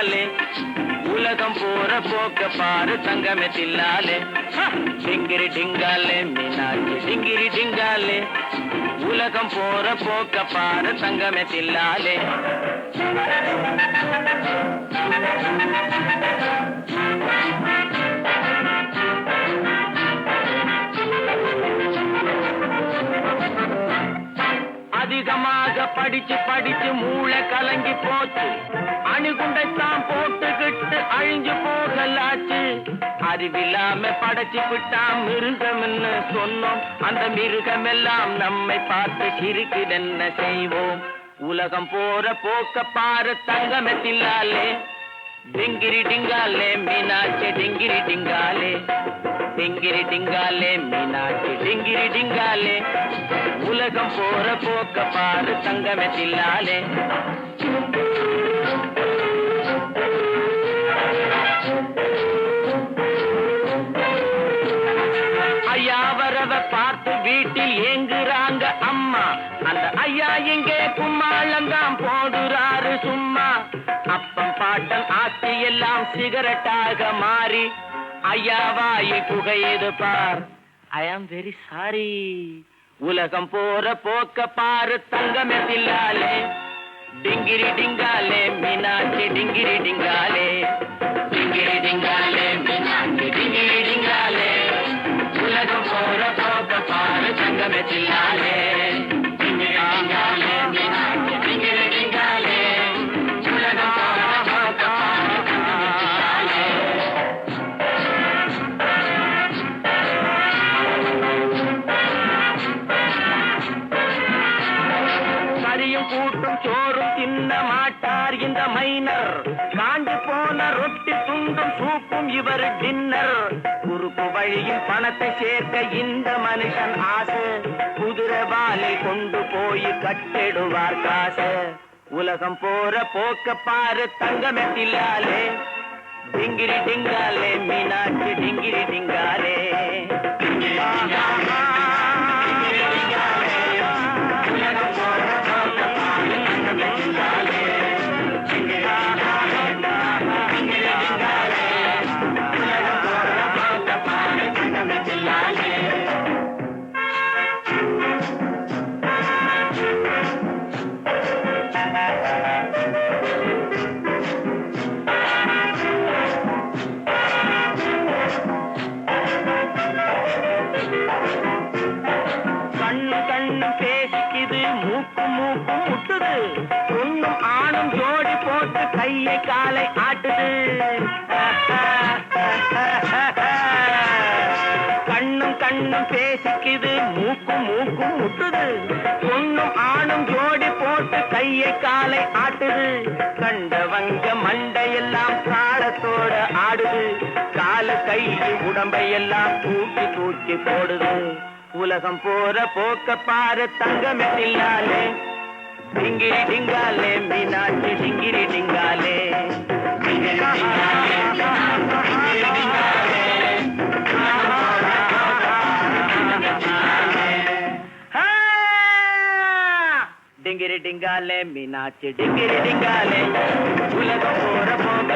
தில்லாலே உலகம் போற போக்க பாரு தங்கமே தில்லாலே டிங்கிரி டிங்காலே மீனாட்சி டிங்கிரி டிங்காலே உலகம் போற போக்க பாரு தங்கமே தில்லாலே அதிகமாக படிச்சு படிச்சு மூளை கலங்கி போச்சு அணுகுண்டைத்தான் போட்டுக்கிட்டு அழிஞ்சு போகலாச்சு அறிவில்லாம படைச்சு விட்டா மிருகம்னு சொன்னோம் அந்த மிருகம் எல்லாம் நம்மை பார்த்து சிரிக்குதென்ன செய்வோம் உலகம் போற போக்க பாரு தங்கமே தில்லாலே டிங்கிரி டிங்காலே மீனாட்சி டிங்கிரி டிங்காலே டிங்கிரி டிங்காலே மீனாட்சி டிங்கிரி டிங்காலே உலகம் போற போக்க பாரு தங்கமே தில்லாலே ஐயா வரவ பார்த்து வீட்டில் ஏங்குறாங்க அம்மா அந்த ஐயா எங்கே கும்மாளம்தான் போடுறாரு சும்மா அப்பம் பாட்டம் ஆஸ்தி எல்லாம் சிகரெட்டாக மாறி ஐயா வாயி புகையது பார் ஐ ஆம் வெரி சாரி உலகம் போற போக்க பாரு தங்கமே தில்லாலே டிங்கிரி டிங்காலே மீனாட்சி டிங்கிரி டிங்காலே டிங்கிரி டிங்காலே மீனாட்சி டிங்கிரி டிங்காலே உலகம் போற போக்க பாரு தங்கமே தில்லாலே டிங்கிரி டிங்காலே மீனாட்சி டிங்கிரி டிங்காலே உலகம் போற போக்க பாரு தங்கமே தில்லாலே கரியும் கூட்டும் சோறும் தின்ன மாட்டார் இந்த மைனர் காஞ்சு போன ரொட்டி துண்டும் சூப்பும் இவர் டின்னர் குறுக்கு வழியில் பணத்தை சேர்க்க இந்த மனுஷன் ஆசை குதிரை வாலில் கொண்டு போய் கட்டிடுவார் காசு உலகம் போற போக்க பாரு தங்கமே தில்லாலே டிங்கிரி டிங்காலே மீனாட்சி டிங்கிரி டிங்காலே பொண்ணும் ஆணும் ஜோடி போட்டு கையை காலை ஆட்டுது கண்ணும் கண்ணும் பேசிக்குது மூக்கும் மூக்கும் முட்டுது பொண்ணும் ஆணும் ஜோடி போட்டு கையை காலை ஆட்டுது கண்டவங்க மண்டையெல்லாம் காலத்தோட ஆடுது கால கை உடம்பையெல்லாம் தூக்கி தூக்கி போடுது உலகம் போற போக்க பாரு தங்கமே தில்லாலே டிங்கிரி டிங்காலே மீனாட்சி டிங்கிரி டிங்காலே டிங்கிரி டிங்காலே மீனாட்சி டிங்கிரி டிங்காலே உலகம் போற போக்க